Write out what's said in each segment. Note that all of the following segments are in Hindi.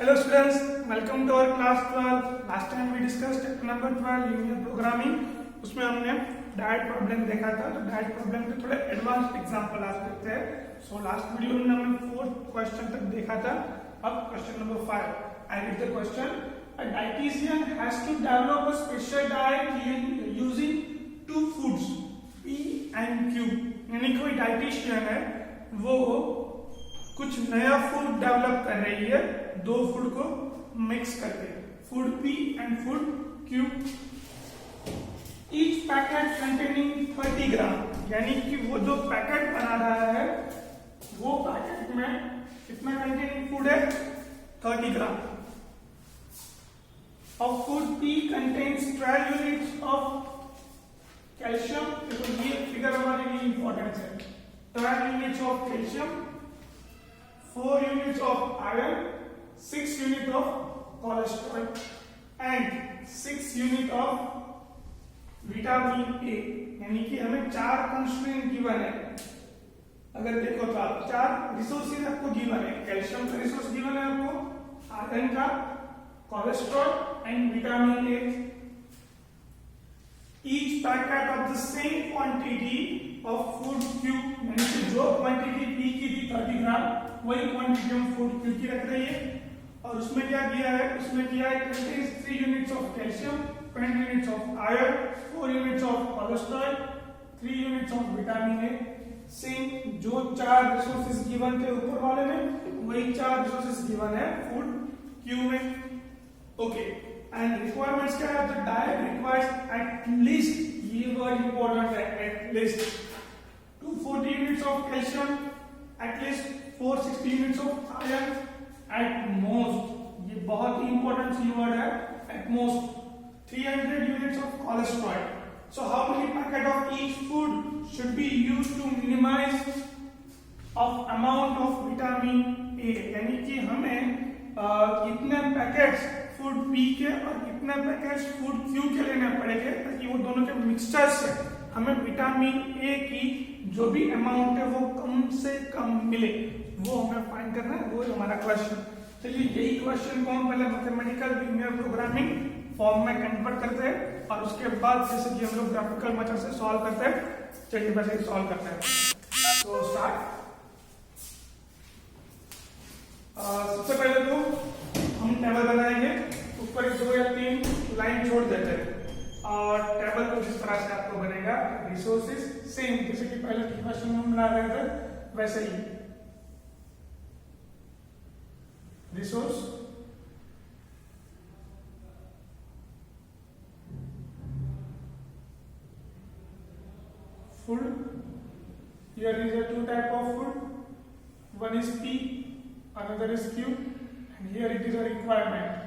Hello students, welcome to our class 12. Last time we discussed chapter number 12 linear programming. उसमें हमने डायट प्रॉब्लम देखा था, तो डायट प्रॉब्लम के थोड़े एडवांस्ड एग्जांपल आज देखते हैं. सो लास्ट वीडियो में हमने 4th क्वेश्चन तक देखा था. अब question number 5. I read the question. A dietitian has to develop a special diet using two foods, P and Q. यानी कोई डाइटिशियन है, वो कुछ नया फूड डेवलप कर रही है दो फूड को मिक्स करके, food P and food Q. Each packet containing 30 ग्राम, यानी कि वो जो पैकेट बना रहा है वो पैकेट में कितना कंटेनिंग फूड है, 30 ग्राम. और food P contains 12 units of calcium. देखो ये फिगर हमारे लिए इंपॉर्टेंट है. 12 units of calcium, 4 units of iron, 6 units of cholesterol and 6 units of vitamin A. यानी कि हमें 4 कंस्ट्रेंट गिवन है. अगर देखो तो आप 4 रिसोर्सेज आपको गिवन है. कैल्शियम का रिसोर्स गिवन है आपको, आयरन का, cholesterol and vitamin A. Each packet of the same quantity of food Q, यानी कि जो क्वांटिटी P की थी 30 ग्राम, वही क्वांटिटी हम फूड Q की रख रही है. और उसमें क्या किया है, उसमें किया है contains 3 units of calcium, 20 units of iron, 4 units of cholesterol, 3 units of vitamin A. Same जो 4 रिसोर्सेज गिवन थे ऊपर वाले में, वही 4 रिसोर्सेज गिवन है फूड Q में. ओके, एंड रिक्वायरमेंट्स क्या है, the diet requires at least, ये वर्ड इंपॉर्टेंट है, at least 240 units of calcium, at least 460 units of iron, at most, ये बहुत ही इंपॉर्टेंट कीवर्ड है, at most 300 units of cholesterol. So how many packet of each food should be used to minimize of amount of vitamin A. यानी कि हमें कितने पैकेट्स फूड पी के और कितने पैकेट्स फूड क्यू के लेने पड़ेंगे, ताकि वो दोनों के मिक्सचर से हमें विटामिन ए की जो भी अमाउंट है वो कम से कम मिले, वो हमें फाइंड करना है. वो हमारा क्वेश्चन. चलिए यही क्वेश्चन को हम पहले मैथमेटिकल लिनियर प्रोग्रामिंग फॉर्म में कन्वर्ट करते हैं और उसके बाद जैसे कि हम लोग ग्राफिकल मेथड से सॉल्व करते हैं. चलिए वैसे ही सॉल्व करते हैं. तो स्टार्ट. सबसे पहले तो हम टेबल बनाएंगे. ऊपर 2 या 3 लाइन छोड़ देते हैं और टेबल कुछ इस तरह से आपको बनेगा. रिसोर्सेज सेम जैसे कि पहले की क्वेश्चन में बना रहे थे वैसे ही. Resource, food, here is a 2 type of food, one is P, another is Q, and here it is a requirement.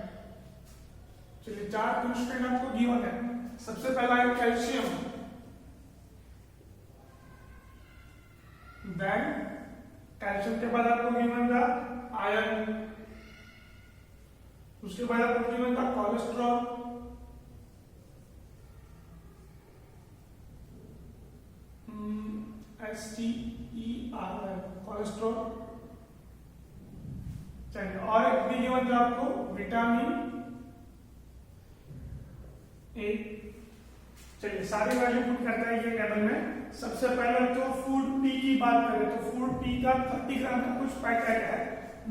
चलिए 4 कंस्ट्रेंट आपको गिवन है. सबसे पहला है कैल्शियम, देन कैल्शियम के बाद आपको गिवन था आयरन, उसके बाद आपको गिवन था कोलेस्ट्रॉल, STERL कोलेस्ट्रॉल. चलिए और एक भी गिवन था आपको विटामिन ए. चलिए सारी वैल्यू पुट करते हैं ये टेबल में. सबसे पहले तो फूड पी की बात करें तो फूड पी का 30 ग्राम का कुछ पैकेट है.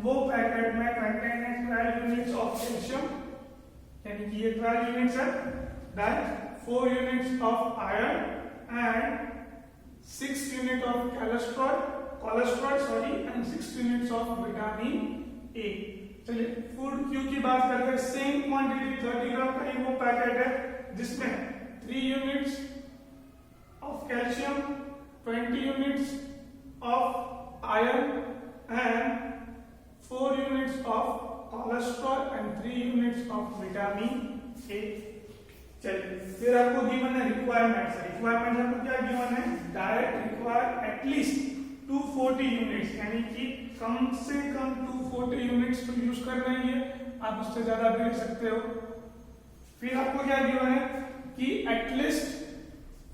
वो पैकेट में कंटेन है 12 यूनिट्स ऑफ कैल्शियम, यानी कि ये 12 यूनिट्स है, then 4 units of iron and 6 unit of cholesterol and 6 units of vitamin A. चलिए फूड क्यू की बात करते हैं. सेम क्वांटिटी 30 ग्राम का ही वो पैकेट है जिसमें 3 units of calcium, 20 units of iron and 4 units of cholesterol and 3 units of vitamin A. चलिए फिर आपको गिवन है रिक्वायरमेंट्स. रिक्वायरमेंट आपको क्या गिवन है, डाइट रिक्वायर एटलीस्ट 240 यूनिट्स, यानी कि कम से कम 240 यूनिट्स तो यूज करना ही है. आप उससे ज्यादा भी ले सकते हो. फिर आपको क्या गिवन है कि एटलीस्ट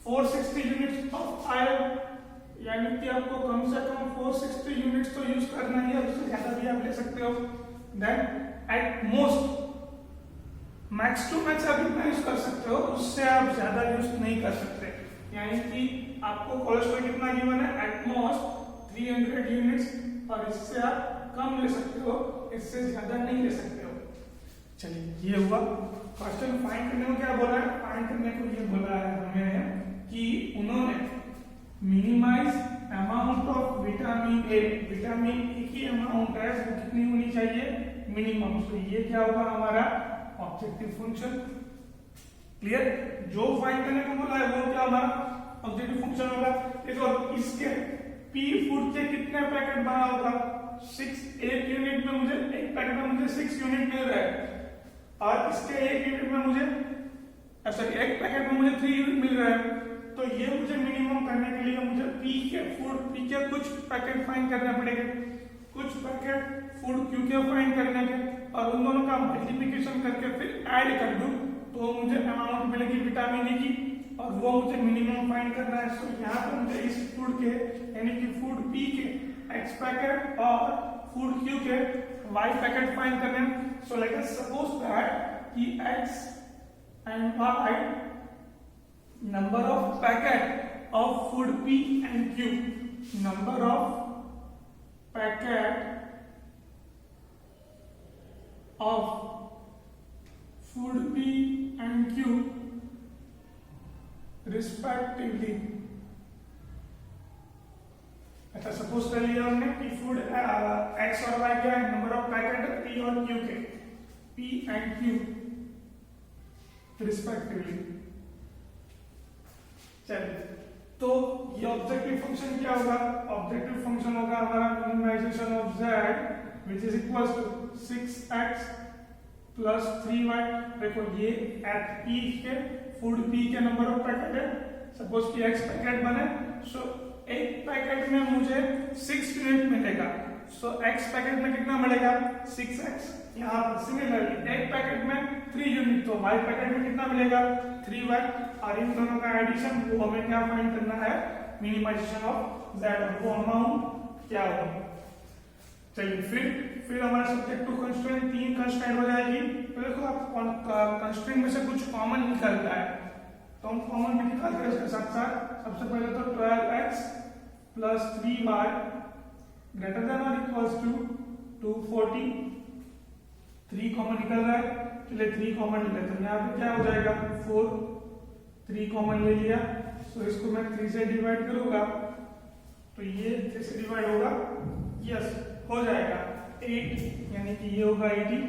460 यूनिट्स ऑफ आयरन, यानी कि आपको कम से कम 460 यूनिट्स तो यूज करना ही है, उससे ज्यादा भी आप ले सकते हो. Then at most, max to max आप इतना यूज कर सकते हो, उससे आप ज्यादा यूज नहीं कर सकते। यानी कि आपको कोलेस्ट्रॉल कितना गिवन है, एट मोस्ट 300 यूनिट्स, और इससे आप कम ले सकते हो, इससे ज्यादा नहीं ले सकते हो। चलिए ये हुआ क्वेश्चन। फाइंड करने को क्या बोला है, फाइंड करने को ये बोला है हमें कि उन्होंने minimise amount of vitamin A, vitamin A की अमाउंट है वो कितनी होनी चाहिए, मिनिमम। तो ये क्या होगा हमारा ऑब्जेक्टिव फंक्शन। क्लियर, जो फाइंड करने को बोला है वो क्या हमारा ऑब्जेक्टिव फंक्शन होगा। देखो इसके पी फूड के कितने पैकेट बना होगा, 6, एक यूनिट में मुझे, एक पैकेट में मुझे 6 यूनिट मिल रहा है, और इसके एक यूनिट में मुझे, सॉरी एक पैकेट में मुझे 3 यूनिट मिल रहा है। तो ये मुझे मिनिमम करने के लिए मुझे पी के फूड, पी के कुछ पैकेट फाइंड करने पड़ेंगे, कुछ पैकेट फूड क्यू के फाइंड करने के, और उन दोनों का मल्टीप्लिकेशन करके फिर ऐड कर दूं तो मुझे अमाउंट मिलेगी विटामिन ए की, और वो मुझे मिनिमम फाइंड करना है। सो यहाँ पर मुझे इस फूड के यानी कि फूड पी के एक्स पैकेट और फूड क्यू के वाई पैकेट फाइंड करने हैं। So let us suppose that कि X and Y number of packet of food P and Q, number of packet of food P and Q respectively। अच्छा सपोज कर लिया हमने कि फूड एक्स और वाई क्या है, नंबर ऑफ पैकेट P और Q के, P and Q respectively। चलिए, तो ये ऑब्जेक्टिव फंक्शन क्या होगा, ऑब्जेक्टिव फंक्शन होगा हमारा minimisation of z which is equal to 6x plus 3y। देखो ये एट p के फूड p के नंबर ऑफ पैकेट है, सपोज कि x पैकेट बने, सो एक पैकेट में मुझे 6 यूनिट मिलेगा, सो x पैकेट में कितना मिलेगा 6x। यहाँ पर सिमिलरली एक पैकेट में 3 यूनिट, तो y पैकेट में कितना मिलेगा 3y, और इन दोनों का एडिशन वो हमें क्या फाइंड करना है, मिनिमाइजेशन ऑफ z, और वो अमाउंट क्या होगा। चलिए फिर हमारा सब्जेक्ट टू कंस्ट्रेंट, 3 कंस्ट्रेंट हो जाएगी। तो देखो आप कंस्ट्रेंट में से कुछ कॉमन निकलता है, तो हम कॉमन में निकालते हैं इसके साथ साथ। सबसे पहले तो 12x plus 3y greater than और इक्वल्स टू 240, 3 कॉमन निकल रहा है, चलिए 3 कॉमन ले लेते हैं। यहाँ पे क्या हो जाएगा 4, 3 कॉमन ले लिया, तो इसको मैं 3 से डिवाइड करूंगा, तो ये 3 से डिवाइड होगा, यस हो जाएगा 8, यानी कि ये होगा 80,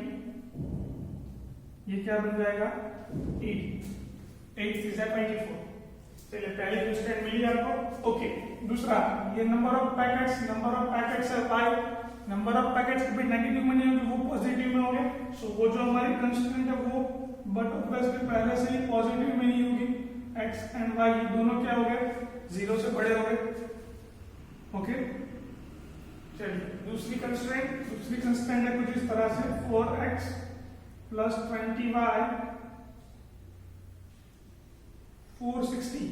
ये क्या बन जाएगा 80, 8 3 से 24। चलिए पहले कंस्टेंट मिली आपको। ओके, दूसरा ये नंबर ऑफ पैकेट्स है y, नंबर ऑफ पैकेट्स कभी नेगेटिव में नहीं होंगे, वो पॉजिटिव में होंगे। सो वो जो हमारी कंस्टेंट है वो बट ऑब्वियसली पहले से ही पॉजिटिव में ही होगी। x एंड y ये दोनों क्या हो गए, 0 से बड़े हो गए। ओके, चलिए दूसरी कंस्टेंट है कुछ इस तरह से 4x प्लस 20y 460।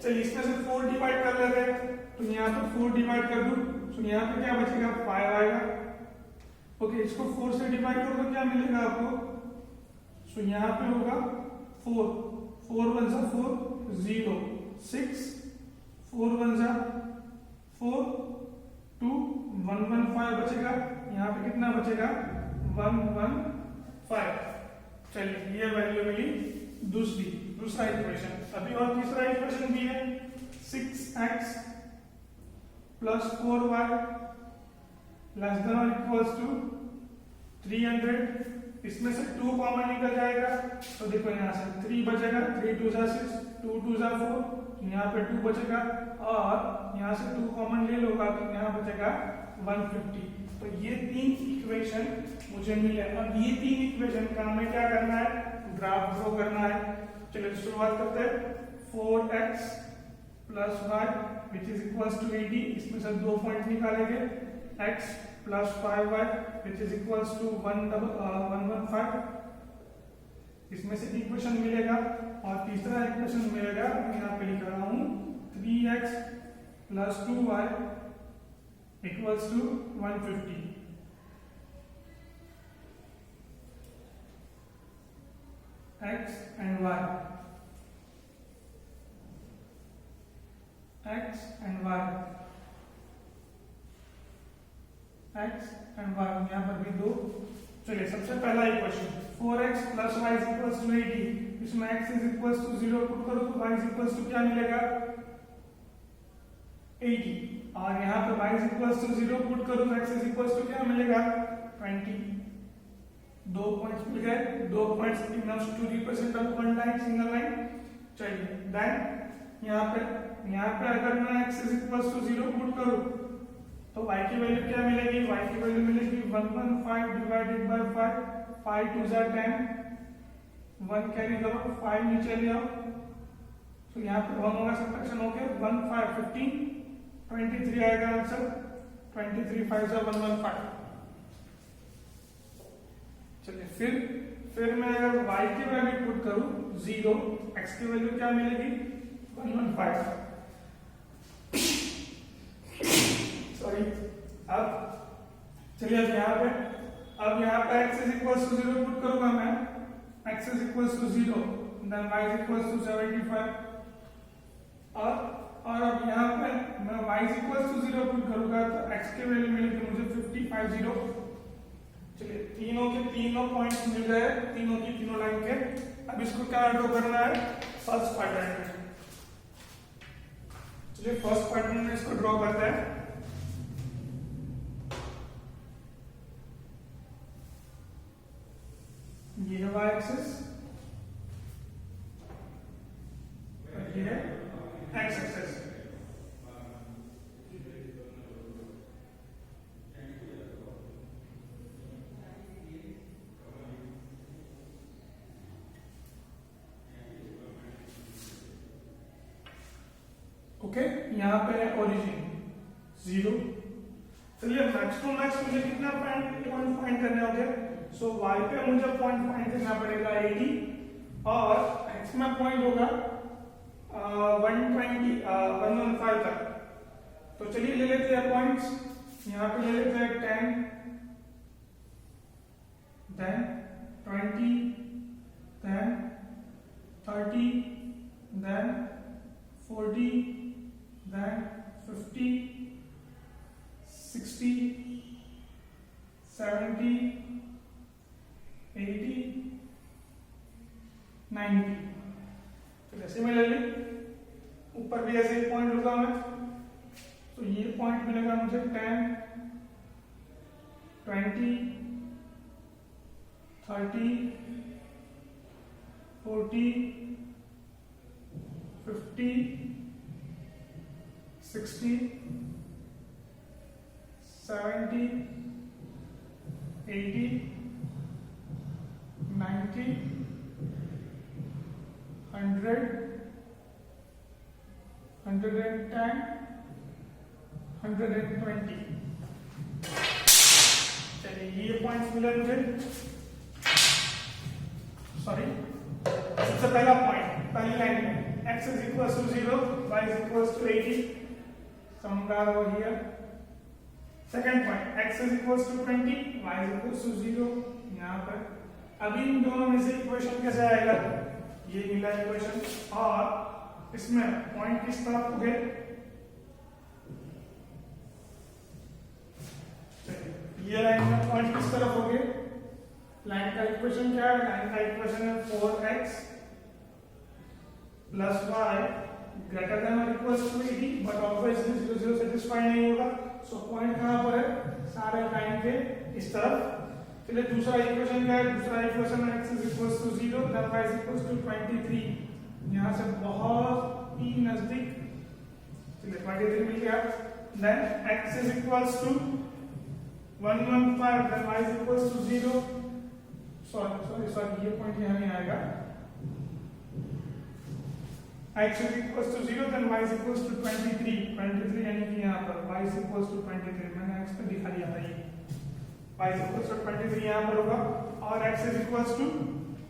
चलिए इसमें से 4 डिवाइड कर लेते हैं, तो यहाँ पे 4 डिवाइड कर दूं, तो यहाँ पे क्या बचेगा 5 आएगा। ओके, इसको 4 से डिवाइड करो तो क्या मिलेगा आपको, सो यहाँ पे होगा 4, 4 1 जा 4 0 6, 4 1 जा 4 2 1 1 5 बचेगा, यहाँ पे कितना बचेगा 1 1 5। चलिए ये वैल्यू मिली दूसरा इक्वेशन। अभी और तीसरा इक्वेशन भी है 6x plus 4y less than और इक्वल्स टू 300। इसमें से 2 कॉमन निकल जाएगा, तो देखो यहाँ से 3 बचेगा, 3 2 जा 6, 2 2 जा 4, यहाँ पे 2 बचेगा, और यहाँ से 2 कॉमन ले लोगा तो यहाँ बचेगा 150। तो ये 3 इक्वेशन मुझे मिले। अब ये 3 इक्वेशन का हमें क्या करना है, ग्राफ ड्रॉ करना है। चलिए शुरुआत करते हैं। 4x plus y which is equals to 80, इसमें से 2 पॉइंट निकालेंगे, x plus 5y which is equals to 115। इसमें से इक्वेशन मिलेगा, और तीसरा इक्वेशन मिलेगा, मैं यहाँ पे लिख रहा हूँ 3x plus 2y equals to 150। x and y, x and y, x and y, यहाँ पर भी दो। चलिए सबसे पहला equation 4x plus y is equal to 80, इसमें x is equal to 0 put करो तो y इज इक्वल टू क्या मिलेगा 80, और यहाँ पे y is equal to 0 put करो तो x इज इक्वल टू क्या मिलेगा 20। दो पॉइंट्स मिल गए, दो points enough to represent one line single line. चलिए देन यहाँ पे अगर मैं x is equal to 0 put करूं तो y की वैल्यू क्या मिलेगी, y की वैल्यू मिलेगी 115 डिवाइडेड बाय 5, 5 2 जा 10, 1 कैरी करो 5 नीचे ले आओ, तो यहाँ पे 1 होगा सब्ट्रैक्शन हो गया 1 5 15, 23 आएगा आंसर, 23 5 जा 115। चलिए फिर मैं अगर y की वैल्यू पुट करूं 0, x की वैल्यू क्या मिलेगी 115। सॉरी, अब चलिए अब यहाँ पे x is equal to 0 put करूंगा मैं, x is equal to 0 then y is equal to 75, और अब यहाँ पे मैं y is equal to 0 put करूंगा तो x की वैल्यू मिलेगी मुझे 50। चलिए तीनों के तीनों पॉइंट्स मिल गए, तीनों की तीनों लाइन के। अब इसको क्या ड्रॉ करना है, फर्स्ट क्वाड्रेंट में। चलिए फर्स्ट क्वाड्रेंट में इसको ड्रॉ करते हैं। ये है y एक्सिस, ये है x एक्सिस। ओके, यहाँ पे है ओरिजिन 0। चलिए मैक्स टू मैक्स मुझे कितना पॉइंट फाइंड करने होंगे, सो y पे मुझे पॉइंट फाइंड करना पड़ेगा 80, और x में पॉइंट होगा 115 तक। तो चलिए ले लेते हैं पॉइंट्स, यहाँ पे ले लेते हैं 10, देन 20, देन 30, देन 40, then 50, 60, 70, 80, 90। तो सिमिलरली ऊपर भी ऐसे ही पॉइंट लूंगा मैं, तो ये पॉइंट मिलेगा मुझे 10, 20, 30, 40, 50, 60, 70, 80, 90, 100, 110, 120। चलिए ये पॉइंट्स मिले मुझे। सॉरी, सबसे पहला पॉइंट पहली लाइन में x is equals to 0, y is equals to 80, समझदार हो गया। Second point x is equals to 20, y is equals to 0, यहाँ पर अभी इन दोनों में से इक्वेशन कैसे आएगा, ये मिला इक्वेशन, और इसमें पॉइंट किस तरफ हो गए, ये लाइन में पॉइंट किस तरफ हो गए, लाइन का इक्वेशन क्या है, लाइन का इक्वेशन है 4x plus y greater than और equal to 80, but obviously 0 0 satisfy नहीं होगा, सो पॉइंट कहां पर है, सारे लाइन के इस तरफ। चलिए दूसरा इक्वेशन क्या है, दूसरा equation x is equal to 0 then y is equal to 23, यहां से बहुत ही नजदीक। चलिए 23 मिल गया, then x is equal to 115 then y is equal to 0, sorry ये पॉइंट यहां नहीं आएगा, x is equals to 0 then y is equals to 23 यानी कि यहाँ पर y is equals to 23, मैंने x पे दिखा दिया था, ये y is equals to 23 यहाँ पर होगा, और x is equals to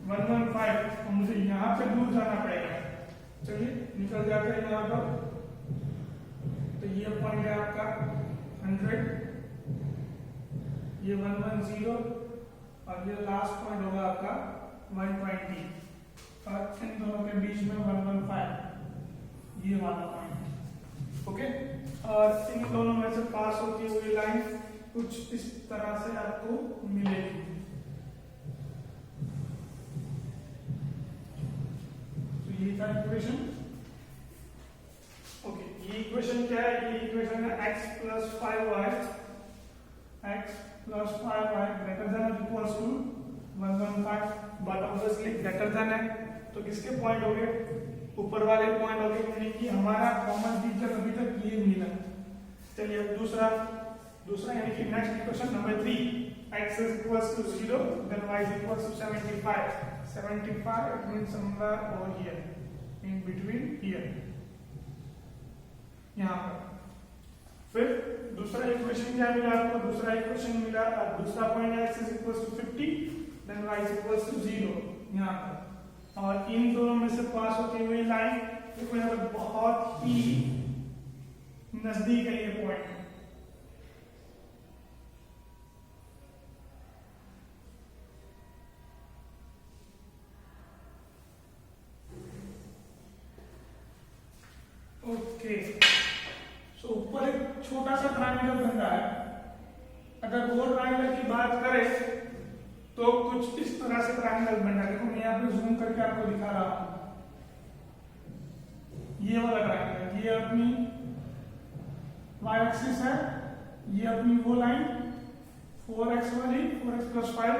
115, तो मुझे यहाँ पे दूर जाना पड़ेगा। चलिए निकल जाते हैं यहाँ पर, तो ये पॉइंट है आपका 100, ये 110, और ये लास्ट पॉइंट होगा आपका 120। और इन दोनों के बीच में 115 ये वाला पॉइंट। ओके, और इन दोनों में से पास होती हुई लाइन कुछ इस तरह से आपको मिलेगी। तो ये था इक्वेशन। ओके, ये इक्वेशन क्या है? ये इक्वेशन है x plus 5y greater than or equals to 115, but obviously greater than है तो किसके पॉइंट हो गए? ऊपर वाले पॉइंट हो गए, यानी कि हमारा कॉमन फीचर अभी तक ये मिला। चलिए अब दूसरा यानी कि next equation number 3, x is equals to 0 then y is equals to 75 it means somewhere over here in between here, यहाँ पर। फिर दूसरा इक्वेशन क्या मिला आपको? दूसरा इक्वेशन मिला, दूसरा पॉइंट है x is equals to 50 then y is equals to 0 यहाँ पर, और इन दोनों में से पास होती हुई लाइन देखो यहाँ पर बहुत ही नजदीक है ये पॉइंट। ओके, सो ऊपर एक छोटा सा ट्रायंगल बन रहा है। अगर वो ट्रायंगल की बात करें तो कुछ इस तरह से ट्रायंगल बन रहा है। देखो मैं यहाँ पे जूम करके आपको दिखा रहा हूं, ये वाला ट्रायंगल, ये अपनी y एक्सिस है, ये अपनी वो लाइन 4x वाली 4x plus 5,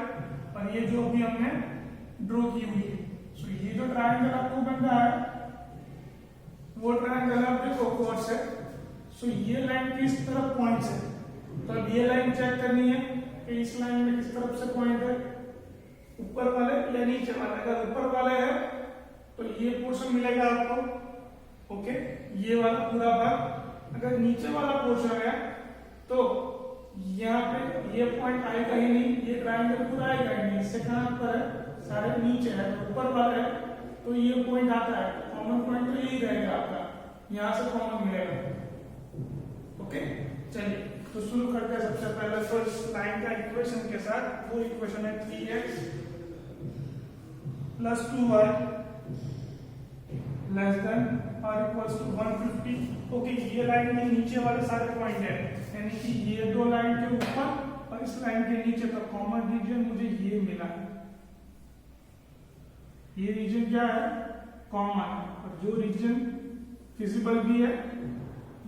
और ये जो अभी हमने ड्रॉ की हुई है। सो ये जो ट्रायंगल आपको बन रहा है वो ट्रायंगल आप देखो कोर्स है। सो ये लाइन किस तरफ पॉइंट्स है, तो अब ये लाइन चेक करनी है कि इस लाइन में किस तरफ से पॉइंट है, ऊपर वाले या नीचे वाले। अगर ऊपर वाले है तो ये पोर्शन मिलेगा आपको, ओके, ये वाला पूरा भाग। अगर नीचे वाला पोर्शन है तो यहाँ पे ये पॉइंट आएगा ही नहीं, ये ट्रायंगल पूरा आएगा ही नहीं। इससे कहाँ पर है? सारे नीचे है, तो ऊपर वाले है तो ये पॉइंट आता है, कॉमन पॉइंट तो यही रहेगा आपका, यहाँ से कॉमन मिलेगा। ओके, चलिए तो शुरू करते हैं सबसे पहले फर्स्ट लाइन का इक्वेशन के साथ। वो इक्वेशन है 3x plus 2y less than or equals to 150। Okay, ये लाइन में नीचे वाले सारे पॉइंट है, यानी कि ये दो लाइन के ऊपर और इस लाइन के नीचे का कॉमन रीजन मुझे ये मिला। ये रीजन क्या है? कॉमन, और जो रीजन फिजिबल भी है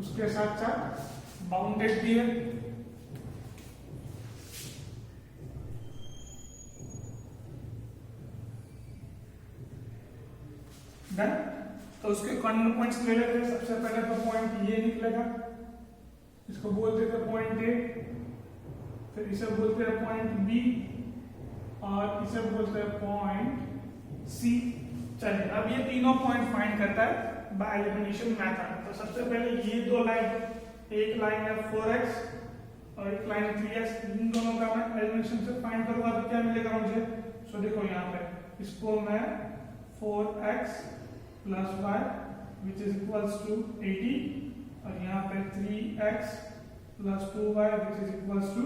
उसके साथ साथ बाउंडेड भी है। डन, तो उसके कॉर्नर पॉइंट्स ले लेते हैं। सबसे पहले तो पॉइंट ये निकलेगा, इसको बोलते थे पॉइंट ए, फिर इसे बोलते हैं पॉइंट बी, और इसे बोलते हैं पॉइंट सी। चलिए अब ये तीनों पॉइंट फाइंड करता है बाय एलिमिनेशन मेथड। तो सबसे पहले ये दो लाइन, एक लाइन है 4x और एक लाइन है 3x, इन दोनों का मैं एलिमिनेशन से फाइंड करूंगा तो क्या मिलेगा मुझे? सो देखो यहाँ पे इसको मैं 4x plus y which is equals to 80, और यहाँ पे 3x plus 2y which is equals to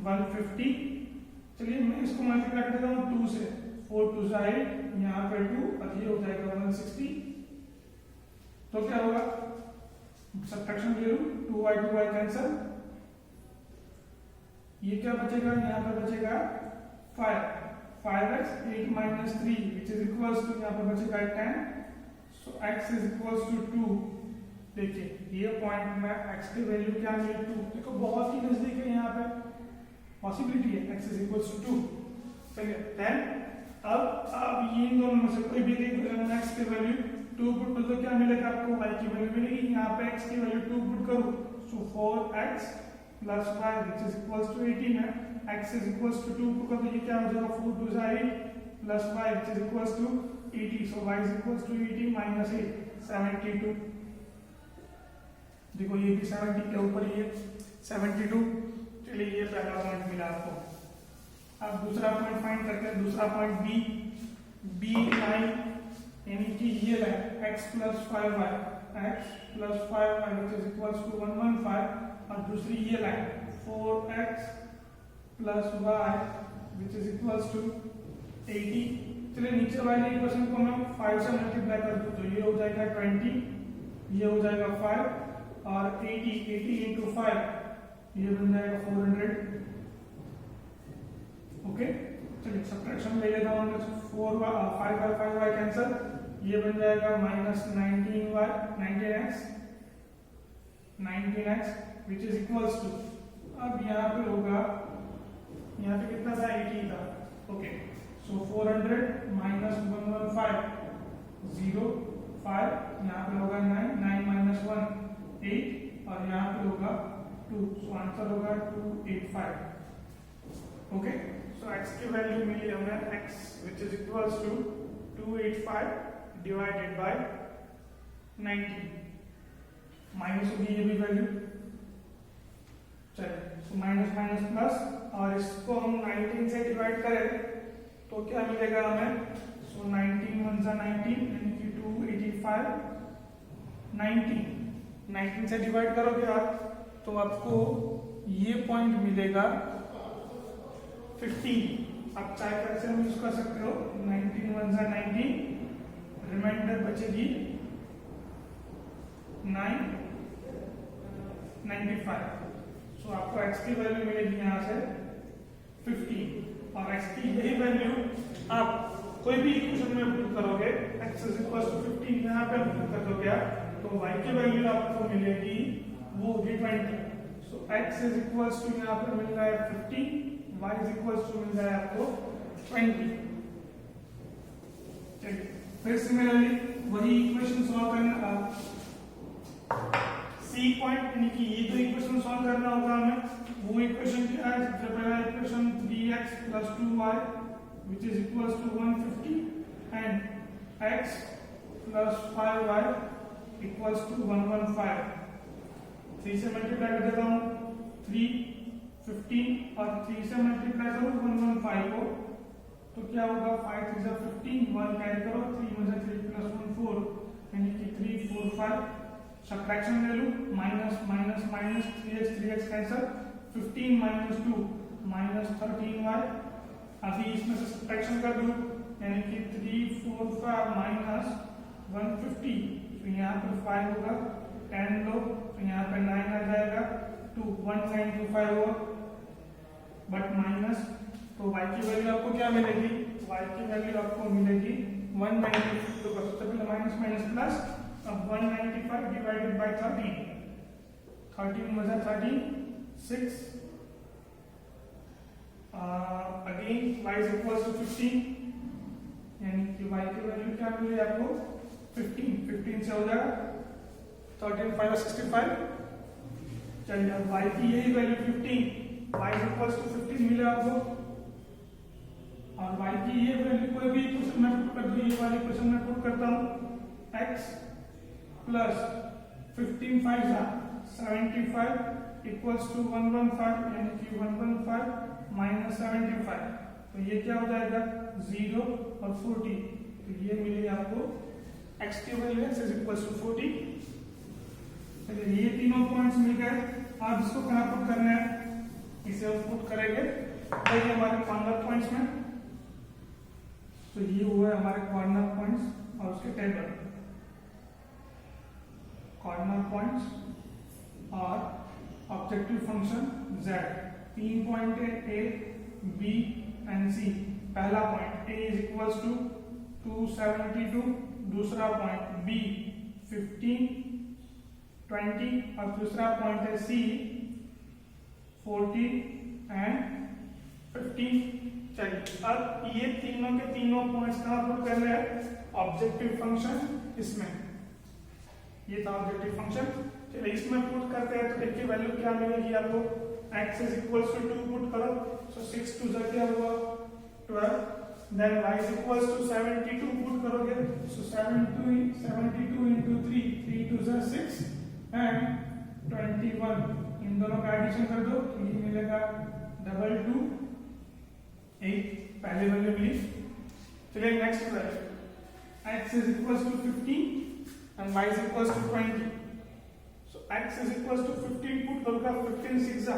150। चलिए मैं इसको मल्टीप्लाई कर देता हूँ 2 से, 4 2 जा 8, यहाँ पे 2 और ये हो जाएगा 160। तो क्या होगा? सब्ट्रैक्शन ले लूं, 2y कैंसल, ये क्या बचेगा? यहाँ पे बचेगा 5x 8 minus 3 which is equals to यहाँ पे बचेगा 10। सो x is equals to 2। देखिए ये पॉइंट में x की वैल्यू क्या मिली? 2। देखो बहुत ही नजदीक है, यहाँ पे पॉसिबिलिटी है x is equals to 2। चलिए देन अब ये दोनों में से कोई भी x की वैल्यू 2 पुट कर दो, क्या मिलेगा आपको? y की वैल्यू मिलेगी। यहाँ पे x की वैल्यू 2 पुट करो, सो 4x plus 5 which is equals to 18 है। x is equals to 2 put कर दो, ये क्या हो जाएगा? 4 2 जा 8 plus 5 which is equals to 80, so y is equals to 80 minus 8 72। देखो ये भी 70 के ऊपर ही है, 72। चलिए ये पहला पॉइंट मिला आपको। अब दूसरा पॉइंट फाइंड करते हैं। दूसरा पॉइंट बी लाइन, यानी कि ये line x plus 5y which is equals to 115, और दूसरी ये line 4x plus y which is equals to 80। चलिए नीचे वाले इक्वेशन को मैं 5 से मल्टीप्लाई कर दूं तो ये हो जाएगा 20, ये हो जाएगा 5 और 80 into 5 ये बन जाएगा 400। ओके चलिए सब्ट्रैक्शन ले लेता हूँ, 5y कैंसिल, ये बन जाएगा minus 19x which is equals to, अब यहाँ पे होगा, यहाँ पे कितना था 80 था। ओके सो 400 माइनस 115 0 5, यहाँ पे होगा 9 माइनस 1 8 और यहाँ पे होगा 2, सो आंसर होगा 285। ओके सो x की वैल्यू मिली हमें x which is equals to 285 divided by 90, minus होगी ये भी वैल्यू, चलिए सो माइनस माइनस प्लस और इसको हम 19 से डिवाइड करें तो क्या मिलेगा हमें, सो 19 1 जा 19 यानी कि 285, 19 से डिवाइड करोगे आप तो आपको ये पॉइंट मिलेगा 15। आप चाहे कैसे हम यूज कर सकते हो, 19 1 जा 19, रिमाइंडर बचेगी 995। सो आपको x की वैल्यू मिलेगी यहाँ से 15 और x की यही वैल्यू आप कोई भी इक्वेशन में पुट करोगे, x इज इक्वल टू 15 यहाँ पे पुट कर दोगे तो y की वैल्यू आपको मिलेगी वो होगी 20। सो x इज इक्वल टू यहाँ पे मिल रहा है 15, y इज इक्वल टू मिल रहा है आपको 20। चलिए फिर सिमिलरली वही इक्वेशन सॉल्व करना, सी पॉइंट यानी कि ये दो इक्वेशन सॉल्व करना होगा हमें। वो इक्वेशन क्या है, सबसे पहला equation 3x plus 2y which is equals to 150 and x plus 5y equals to 115। 3 से मल्टीप्लाई कर देता हूँ, 3 15 और 3 से मल्टीप्लाई करो 115 को तो क्या होगा, 5 3 15, 1 कैरी करो, 3 में से 3 plus 1 4 यानी कि 3 4 5, सब्ट्रैक्शन ले लूं, minus minus minus 3x cancel, 15 minus 2 minus 13y, अभी इसमें से सब्ट्रैक्शन कर दूं यानी कि 3 4 5 माइनस 150, तो यहाँ पर 5 होगा, 10 लो तो यहाँ पे 9 आ जाएगा, 2 1925 होगा बट माइनस, तो y की वैल्यू आपको क्या मिलेगी, y की वैल्यू आपको मिलेगी 195। तो सबसे पहले माइनस माइनस प्लस, अब 195 डिवाइडेड बाय 13, 13 मजा 13 6, again y is equal to 15 यानी कि y की वैल्यू क्या मिली आपको 15 से हो जाएगा 13 5 65। चलिए अब y की यही value 15, y is equal to 15 मिला आपको और y की ये वैल्यू कोई भी इक्वेशन में पुट कर दो, ये वाली इक्वेशन में पुट करता हूँ, x प्लस 15 5 75 इक्वल्स टू 115 यानी कि 115 माइनस 75, तो ये क्या हो जाएगा 0 और 40, तो ये मिलेगी आपको x की value x is equals to 40। चलिए ये तीनों पॉइंट्स मिल गए, अब इसको कहाँ पुट करना है, इसे हम पुट करेंगे भाई हमारे कॉर्नर पॉइंट्स में, तो ये हुआ है हमारे कॉर्नर पॉइंट्स और उसके टेबल, कॉर्नर पॉइंट्स और ऑब्जेक्टिव फंक्शन z, 3 पॉइंट है a b एंड c। पहला point a is equals to 272, दूसरा पॉइंट b 15 20 और तीसरा पॉइंट है c 40 एंड 15। चलिए अब ये तीनों के तीनों पॉइंट्स कहाँ पुट कर रहे हैं, ऑब्जेक्टिव फंक्शन इसमें, ये था ऑब्जेक्टिव फंक्शन। चलिए इसमें पुट करते हैं तो देखिए वैल्यू क्या मिलेगी आपको, x is equals to 2 put करो, सो 6 2 जा क्या हुआ 12, then y is equals to 72 put करोगे, सो 72 into 3 3 2 जा 6 एंड 21, इन दोनों का एडिशन कर दो तो ये मिलेगा 22 8, पहले वैल्यू मिली। चलिए next value, x is equals to 15 and y is equals to 20, so x is equals to 15 put करूँगा, 15 6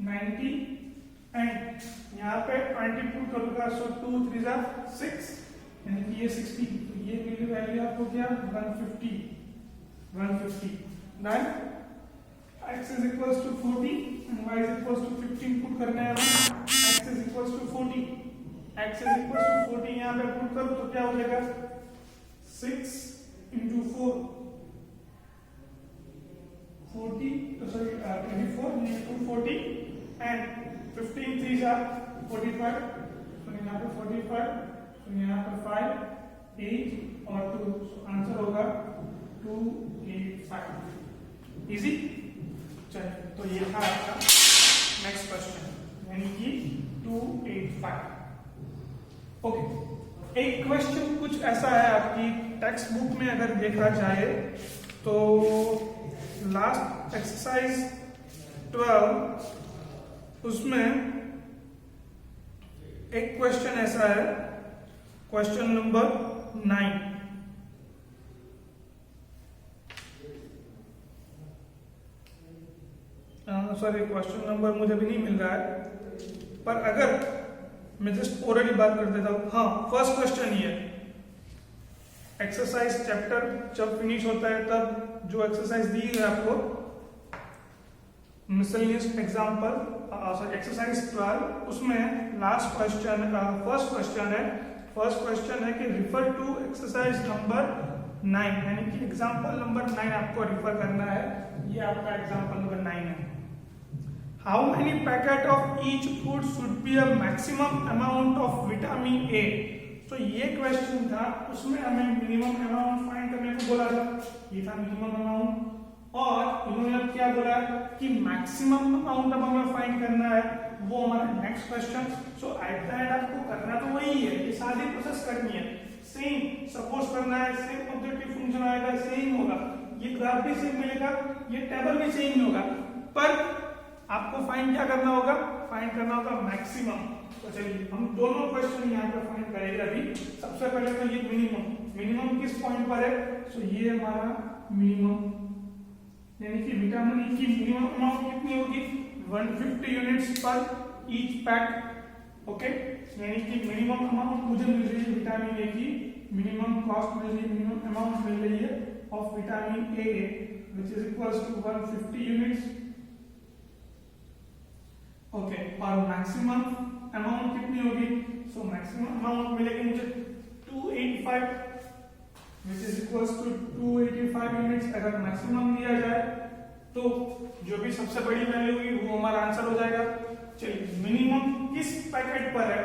90 एंड यहाँ पे 20 पुट करूंगा, सो 2 3 जा 6, यानी कि ये 60, तो ये मिली वैल्यू आपको क्या 150 then x is equals to 40 and y is equals to 15 put करना है हमें, x is equals to 40, x is equals to 40 यहाँ पे पुट करो तो क्या हो जाएगा 6 into 4 40 तो सॉरी 24 ये 240 and 15 3 जा 45, तो यहाँ पे 45, तो यहाँ पर 5 8 और 2, आंसर होगा 285। इजी। चलिए तो ये था आपका नेक्स्ट क्वेश्चन, यानी कि 285। ओके, एक क्वेश्चन कुछ ऐसा है आपकी टेक्स्ट बुक में अगर देखा जाए तो लास्ट एक्सरसाइज 12 उसमें एक क्वेश्चन ऐसा है, question number 9, sorry question number मुझे भी नहीं मिल रहा है, पर अगर मैं जस्ट ओरली बात कर देता हूं। हाँ, फर्स्ट क्वेश्चन ये एक्सरसाइज चैप्टर जब फिनिश होता है तब जो एक्सरसाइज दी है आपको मिसलेनियस एग्जांपल एक्सरसाइज 12, उसमें लास्ट क्वेश्चन फर्स्ट क्वेश्चन है कि रिफर टू एक्सरसाइज नंबर 9, यानी कि एग्जांपल नंबर 9 आपको रिफर करना है। ये आपका एग्जांपल नंबर 9 है। How many packet of each food should be a maximum amount of vitamin ए। तो ये क्वेश्चन था, उसमें हमें मिनिमम अमाउंट फाइंड करने को बोला था, ये था मिनिमम अमाउंट, और इन्होंने अब क्या बोला कि मैक्सिमम अमाउंट अब हमें फाइंड करना है, वो हमारा next question. So at the end आपको करना तो वही है, ये सारी प्रोसेस करनी है, सेम सपोज करना है, सेम ऑब्जेक्टिव फंक्शन आएगा, सेम होगा, ये ग्राफ भी सेम मिलेगा, ये टेबल भी सेम होगा, पर आपको फाइंड क्या करना होगा, फाइंड करना होगा मैक्सिमम। तो चलिए हम दोनों क्वेश्चन यहाँ पर फाइंड करेंगे अभी। सबसे पहले तो ये मिनिमम किस पॉइंट पर है, सो ये हमारा मिनिमम, यानी कि विटामिन ई की मिनिमम अमाउंट कितनी होगी 150 यूनिट्स पर ईच पैक। ओके, यानी कि मिनिमम अमाउंट मुझे मिल रही है विटामिन ए की, मिनिमम कॉस्ट मिल रही है, मिनिमम अमाउंट मिल रही है of vitamin A which is equals to 150 units. Okay, और मैक्सिमम अमाउंट कितनी होगी, सो मैक्सिमम अमाउंट मिलेगी मुझे 285 which is equals to 285 units. अगर मैक्सिमम दिया जाए तो जो भी सबसे बड़ी वैल्यू होगी वो हमारा आंसर हो जाएगा। चलिए मिनिमम किस पैकेट पर है,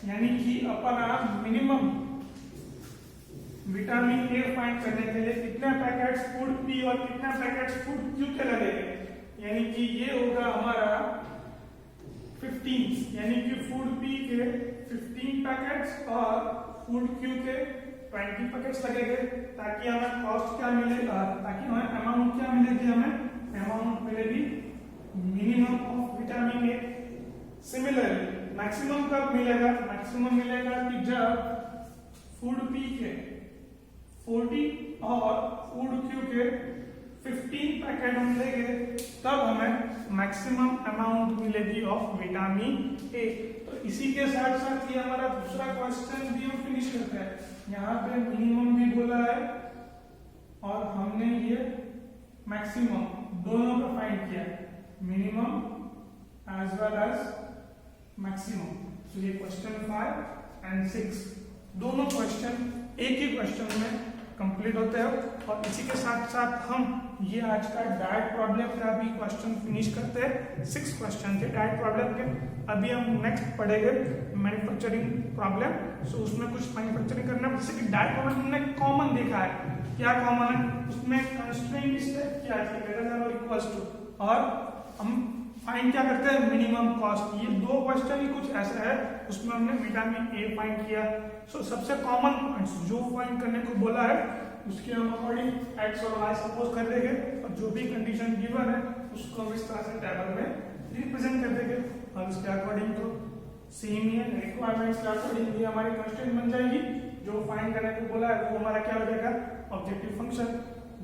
यानी कि अपना मिनिमम विटामिन ए फाइंड करने के लिए कितने पैकेट्स फूड पी और कितने पैकेट्स फूड क्यू के लगेंगे, यानी कि ये होगा हमारा 15, यानी कि फूड पी के 15 पैकेट्स और फूड क्यू के 20 पैकेट्स लगेंगे, ताकि हमें कॉस्ट क्या मिलेगा, ताकि हमें अमाउंट क्या मिलेगी, हमें अमाउंट मिलेगी minimum of vitamin A. Similarly maximum कब मिलेगा, मैक्सिमम मिलेगा कि जब फूड पी के 40 और फूड क्यू के 15 पैकेट हम लेंगे, तब हमें मैक्सिमम अमाउंट मिलेगी ऑफ विटामिन ए। तो इसी के साथ साथ ये हमारा दूसरा क्वेश्चन भी हम फिनिश करते हैं। यहाँ पे मिनिमम भी बोला है और हमने ये मैक्सिमम दोनों का फाइंड किया, minimum as well as maximum. तो ये क्वेश्चन 5 एंड 6 दोनों क्वेश्चन एक ही क्वेश्चन में कंप्लीट होते हैं। और इसी के साथ साथ हम ये आज का डायट प्रॉब्लम का भी क्वेश्चन फिनिश करते हैं। 6 क्वेश्चन थे डायट प्रॉब्लम के। अभी हम नेक्स्ट पढ़ेंगे मैन्युफैक्चरिंग प्रॉब्लम। सो उसमें कुछ मैन्युफैक्चरिंग करना है, जैसे कि डायट प्रॉब्लम हमने कॉमन देखा है, क्या कॉमन है उसमें कंस्ट्रेंट स्टेप क्या है, ग्रेटर देन और इक्वल्स टू, और हम फाइंड क्या करते हैं मिनिमम कॉस्ट। ये 2 क्वेश्चन ही कुछ ऐसा है उसमें हमने विटामिन ए फाइंड किया। सो सबसे कॉमन पॉइंट्स जो फाइंड करने को बोला है उसके हम अकॉर्डिंग एक्स और वाई सपोज कर देंगे, और जो भी कंडीशन गिवन है उसको हम इस तरह से टेबल में रिप्रेजेंट कर देंगे, और उसके अकॉर्डिंग तो सेम ही है, रिक्वायरमेंट्स के अकॉर्डिंग ये हमारी कंस्ट्रेंट बन जाएगी। जो फाइंड करने को बोला है वो हमारा क्या हो जाएगा objective function.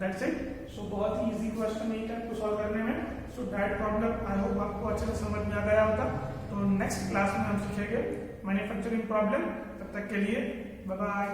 That's it. So बहुत ही इजी क्वेश्चन है को सॉल्व करने में। So diet problem I hope आपको अच्छे से समझ में आ गया होगा। तो नेक्स्ट क्लास में हम सीखेंगे मैन्युफैक्चरिंग प्रॉब्लम। तब तक के लिए बाय बाय।